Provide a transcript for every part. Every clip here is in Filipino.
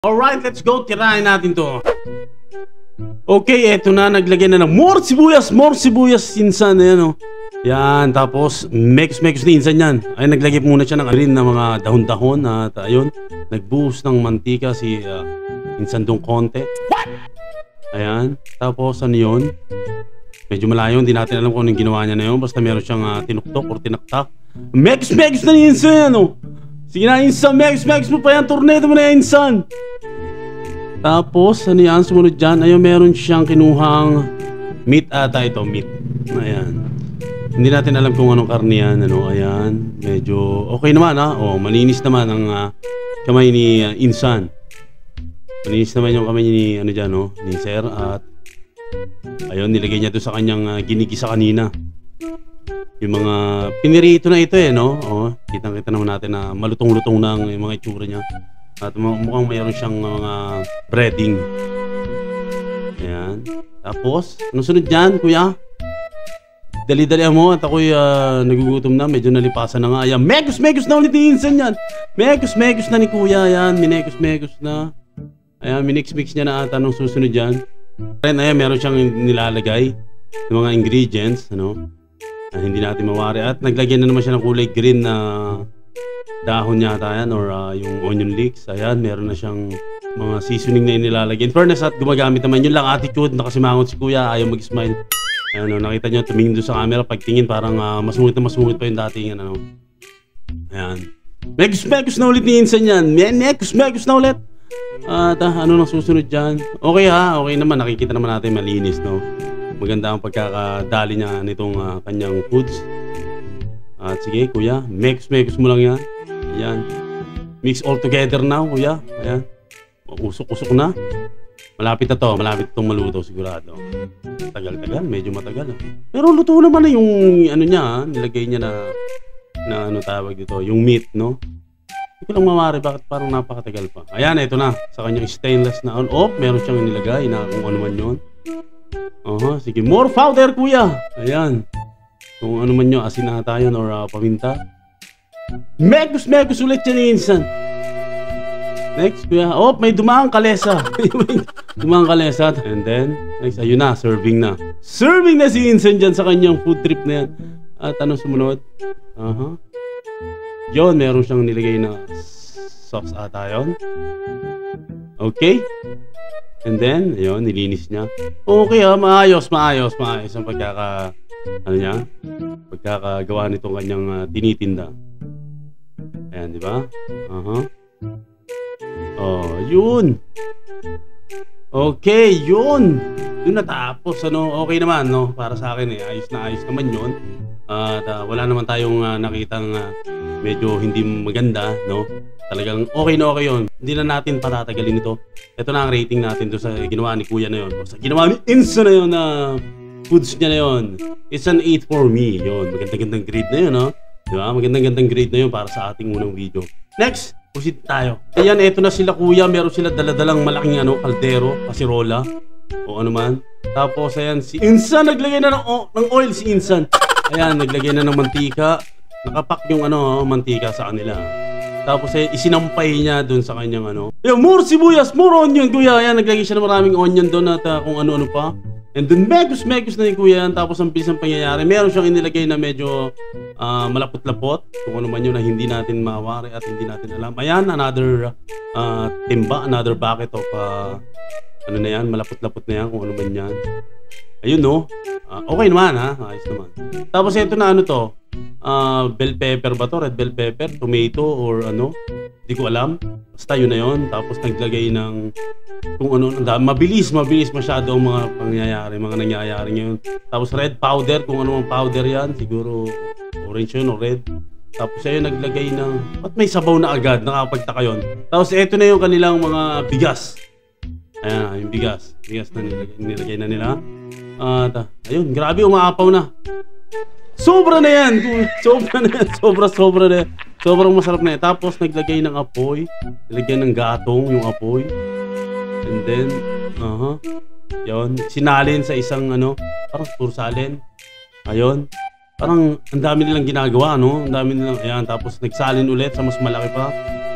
Alright, let's go. Tirahin natin to. Okay, eto na. Naglagay na ng more sibuyas insan. Ayan, oh. Yan, tapos mekos ni insan yan. Ay, naglagay muna siya ng green na mga dahon-dahon. At ayun, nagbuhos ng mantika si insan dong konti. Ayan, tapos ano yun? Medyo malayo, hindi natin alam kung anong ginawa niya na yun. Basta meron siyang tinuktok or tinaktak. Mekos na ni insan yan, oh. Sige na, insan, mekos mo pa yan. Tornado mo na yan, insan. Tapos, ano yan, sumunod dyan. Ayun, meron siyang kinuhang meat ata ito, meat. Ayan. Hindi natin alam kung anong karne yan, ano. Ayan, medyo okay naman, ha. Oh, malinis naman ang kamay ni insan. Malinis naman yung kamay ni, ano dyan, no, ni sir. At, ayun, nilagay niya doon sa kanyang ginigisa kanina. Yung mga pinirito na ito no? Oh, kitang-kita naman natin na malutong-lutong na yung mga itsura niya. At mukhang mayroon siyang mga breading. Ayan. Tapos, anong sunod dyan, kuya? Dali-dali mo at ako'y nagugutom na. Medyo nalipasan na nga. Ayan, mekos na ulit ni insan yan. Mekos na ni kuya. Ayan, minekos na. Ayan, minix-mix niya na ata nung susunod dyan. Ayan, meron siyang nilalagay ng mga ingredients, ano? Hindi natin mawari. At naglagyan na naman siya ng kulay green na dahon yata yan or yung onion leeks. Ayan, meron na siyang mga seasoning na inilalagay. In fairness, at gumagamit naman yun lang attitude. Nakasimangot si kuya, ayaw mag-smile. Ayan, nakita nyo, tumingin doon sa camera. Pagtingin, parang masungit pa yung dating. Ano. Ayan. Mekos na ulit ni insan yan. Mekos na ulit. At ano nang susunod dyan? Okay ha, okay naman. Nakikita naman natin malinis, no? Maganda ang pagkakadali niya nitong kanyang foods. At sige, kuya, mekos mo lang yan. Ayan. Mix all together now, kuya. Ayan. Usok na. Malapit itong maluto sigurado. Tagal, medyo matagal. Pero luto naman na yung ano niya, nilagay niya na ano tawag dito, yung meat, no? Hindi ko lang mamari bakit parang napakatagal pa. Ayan, ito na. Sa kanyang stainless na on-off, meron siyang nilagay na kung ano man yun. Sige, more powder, kuya. Ayan. Kung ano man nyo, asin na tayo or paminta. Mekos ulit yan insan. Next, kuya. Oh, may dumaang kalesa. Dumaang kalesa. And then, next, ayun na, serving na. Serving na si insan dyan sa kanyang food trip na yan. At anong sumunod? Yun, meron siyang nilagay na sauce ata yun. Okay. And then, ayun, nilinis niya. Okay maayos ang pagkakagawa nitong kanyang tinitinda. Ayan, di ba? Oh, yun. Okay, yun. Yun natapos, ano, okay naman, no? Para sa akin, ayos naman yun. At wala naman tayong nakitang medyo hindi maganda, no? Talagang okay na okay yun. Hindi na natin patatagalin ito. Ito na ang rating natin doon sa ginawa ni kuya na yun. Sa ginawa ni insan na yun na foods niya na yun. It's an 8 for me. Yun, magandang grade na yun, no? Diba? Magandang grade na yun para sa ating unang video. Next, proceed tayo. Ayan, eto na sila kuya. Meron sila daladalang malaking kaldero, kasirola, o ano man. Tapos, ayan, si insan naglagay na ng oil si insan. Ayan, naglagay na ng mantika. Nakapak yung mantika sa kanila. Tapos isinampay niya doon sa kanyang more sibuyas, more onion, kuya. Ayan, naglagay siya ng maraming onion doon at kung ano-ano pa. And then mekos na ni kuya. Tapos ang bilis ng pangyayari. Meron siyang inilagay na medyo malapot-lapot. Kung ano man yun na hindi natin mawari at hindi natin alam. Ayan, another timba, another bucket of ano na yan, malapot-lapot na yan, kung ano man yan. Ayun, no? Okay naman, ha? Ayos naman. Tapos ito na to? Bell pepper ba to? Red bell pepper? Tomato or ano? Hindi ko alam. Basta yun na yun. Tapos naglagay ng kung ano. Mabilis masyado ang mga pangyayari, mga nangyayari ngayon. Tapos red powder, kung ano ang powder yan. Siguro orange yun o red. Tapos ayun, naglagay ng ba't may sabaw na agad? Nakapagtaka yun. Tapos ito na yung kanilang mga bigas. Ayan, yung bigas na nilagay na nila. Ayun, grabe, umaapaw na. Sobra na yan. Sobra na yan. Sobrang masarap na yan. Tapos naglagay ng apoy. Nilagay ng gatong yung apoy. And then, yun, sinalin sa isang parang pursalin. Ayun. Parang ang dami nilang ginagawa, no? Ang dami nilang, ayan, tapos nagsalin ulit sa mas malaki pa.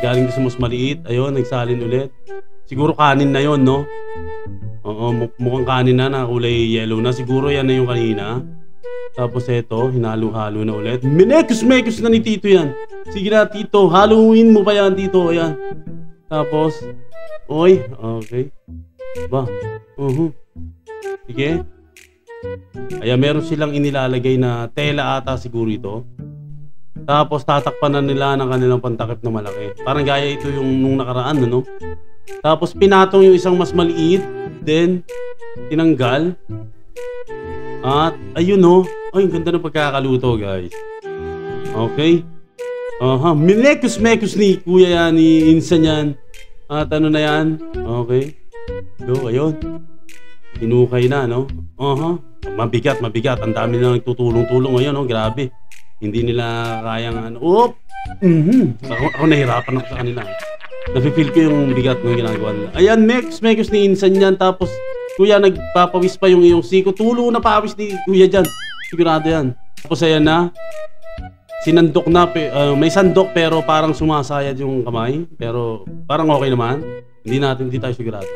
Galing sa mas maliit, ayun, nagsalin ulit. Siguro kanin na yon, no? Oo, mukhang kanin na kulay yellow na. Siguro yan na yung kanina. Tapos eto, hinalo-halo na ulit. Minekos-mekos na ni Tito yan. Sige na, Tito. Haluin mo pa yan, Tito. Ayan. Tapos, oy, okay. Ba? Sige. Ayan, meron silang inilalagay na tela ata siguro ito. Tapos tatakpan na nila ng kanilang pantakip na malaki. Parang gaya ito yung nung nakaraan, no? Tapos pinatong yung isang mas maliit. Then, tinanggal. At, ayun, no? Ay, ang ganda ng pagkakaluto, guys. Okay. Minekos-mekos ni Kuya yan, ni Insan yan. At ano na yan? Okay. So, ayun. Hinukay na, no? Mabigat. Ang dami na nagtutulong-tulong ngayon, no? Grabe. Hindi nila kayang ano. Ako nahirapan ako sa kanila. Nafe-feel ko yung bigat ng ginagawa nila. Ayan, mekos ni Insan yan. Tapos, Kuya, nagpapawis pa yung iyong siko. Tulo na pawis ni Kuya dyan. Sigurado yan. Tapos ayan na. Sinandok na. May sandok pero parang sumasayad yung kamay. Pero parang okay naman. Hindi tayo sigurado.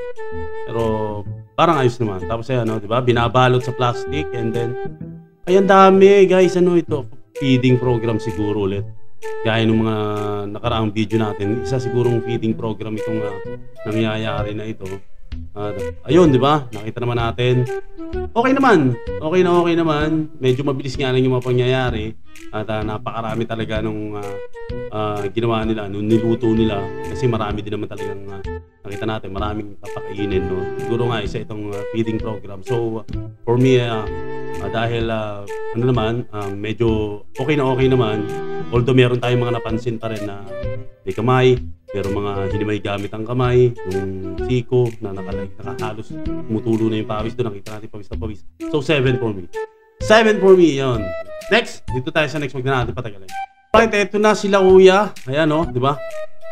Pero parang ayos naman. Tapos ayan, no, diba? Binabalot sa plastic. And then, ayan dami guys. Ano ito? Feeding program siguro ulit. Gaya ng mga nakaraang video natin. Isa sigurong feeding program itong nangyayari na ito. Ayun, di ba? Nakita naman natin. Okay naman. Okay naman. Medyo mabilis nga lang yung mga pangyayari. At napakarami talaga nung ginawa nila, nung niluto nila. Kasi marami din naman talagang nakita natin, maraming papakainin, no? Siguro nga isa itong feeding program. So, for me, dahil ano naman, medyo okay naman. Although meron tayong mga napansin pa rin na may kamay, pero mga hindi may gamit ang kamay, yung siko na nakahalos tumutulo na yung pawis doon, nakita natin pawis na pawis. So 7 for me. 7 for me, yun. Next, dito tayo sa next, wag na natin patagalin. Right, eto na sila Kuya. Ayan, no, di ba?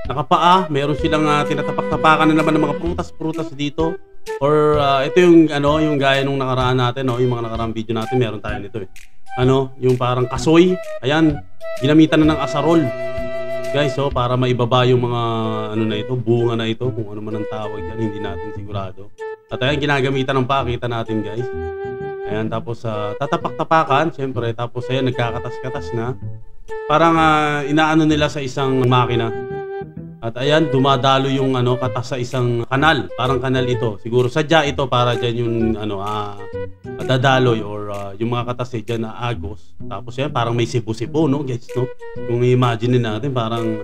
Nakapaa, meron silang tinatapak-tapakan na naman ng mga prutas dito. Or ito yung yung gaya nung nakaraan natin, no, yung mga nakaraang video natin, meron tayo nito eh. Yung parang kasoy. Ayan, ginamitan na ng asarol. Guys, so para maibaba yung mga na ito, bunga na ito, kung ano man ang tawag diyan, hindi natin sigurado. At ayan, ginagamitan ng pakita natin, guys. Ayan, tapos tatapak-tapakan, syempre, tapos ayan, nagkakatas-katas na. Parang inaano nila sa isang makina. At ayan, dumadalo yung katas sa isang kanal. Parang kanal ito. Siguro sadya ito para dyan yung dadaloy or yung mga katas dyan na agos. Tapos yan, parang may sibo-sibo, no, guys, no? Kung i-imagine natin, parang,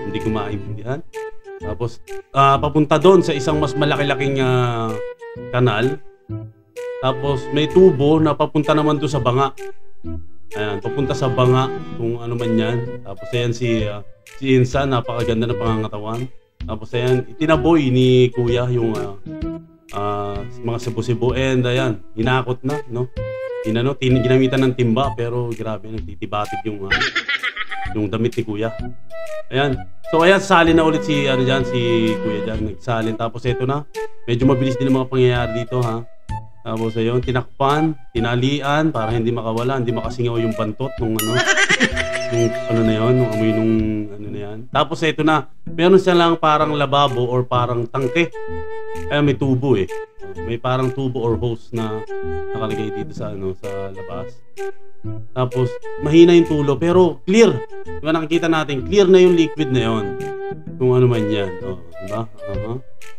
hindi ko maintindihan. Tapos, papunta doon sa isang mas malaki-laking kanal. Tapos, may tubo na papunta naman doon sa banga. Ayan, papunta sa banga, kung ano man yan. Tapos, ayan si Insan, napakaganda ng pangangatawan. Tapos, ayan, itinaboy ni Kuya yung mga sibo-sibo. And, ayan, hinakot na, no? Ginamitan ng timba, pero grabe, nagtitibatid yung damit ni Kuya. Ayan. So, ayan, salin na ulit si Kuya dyan. Nagsalin. Tapos, ito na. Medyo mabilis din ang mga pangyayari dito, ha? Tapos, ayun, tinakpan, tinalian, para hindi makawala, hindi makasingaw yung bantot nung nung na yun, nung amoy nung na yan. Tapos, ito na. Meron siya lang parang lababo or parang tangke. Ayan, may tubo eh. May parang tubo or hose na nakalagay dito sa sa labas. Tapos mahina yung tulo pero clear. Diba nakikita natin clear na yung liquid na yon. Kung ano man yan, diba?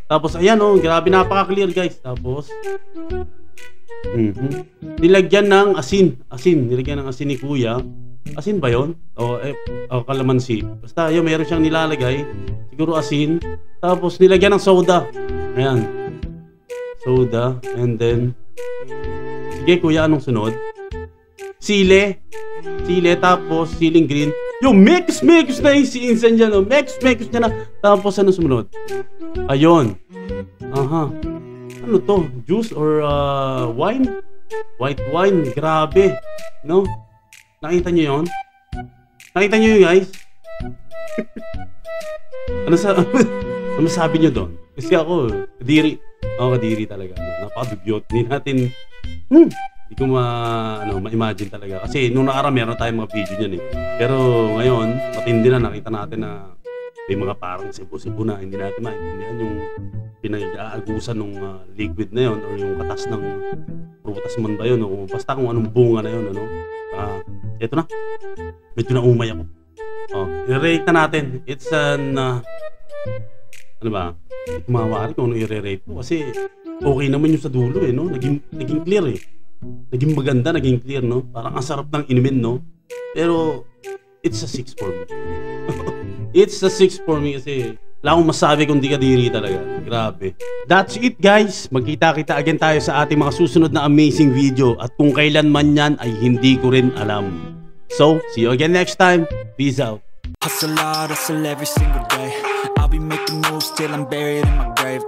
Tapos ayan, grabe, napaka-clear, guys. Tapos nilagyan ng asin, nilagyan ng asin ni Kuya. Asin ba yon? Kalamansi. Basta yun, meron siyang nilalagay. Siguro asin. Tapos nilagyan ng soda. Ayan. Soda. And then sige, Kuya, anong sunod? Sile. Tapos siling green. Yung mix na yung si Insan dyan. Mix niya na. Tapos ano sumunod? Ayun. Ano to? Juice or wine? White wine. Grabe. No? Nakita nyo yun? Nakita nyo yun, guys? Ano sabi nyo doon? Kasi ako, kadiri. Kadiri talaga. Napakadugyot. Hindi natin, hindi ko ma-imagine talaga. Kasi nung nakaraan meron tayong mga video niyan eh. Pero ngayon, matindi na, nakita natin na may mga parang sibo-sibo na hindi natin maintindihan yung pinag-aagusan ng liquid na yon or yung katas ng prutas man ba yun o basta kung anong bunga na yun, ano. Eto na, medyo naumay ako. I-rate na natin. It's an ano ba, hindi ko mawari kung ano i-rate ko kasi okay naman yung sa dulo no, naging clear naging maganda, naging clear, no, parang ang sarap ng inumin, no, pero it's a 6 for me. It's a 6 for me kasi wala akong masabi kung di ka diri talaga. Grabe. That's it, guys. Magkita-kita again tayo sa ating mga susunod na amazing video. At kung kailan man yan ay hindi ko rin alam. So, see you again next time. Peace out. Hustle hard, hustle every single day. I'll be making moves till I'm buried in my grave.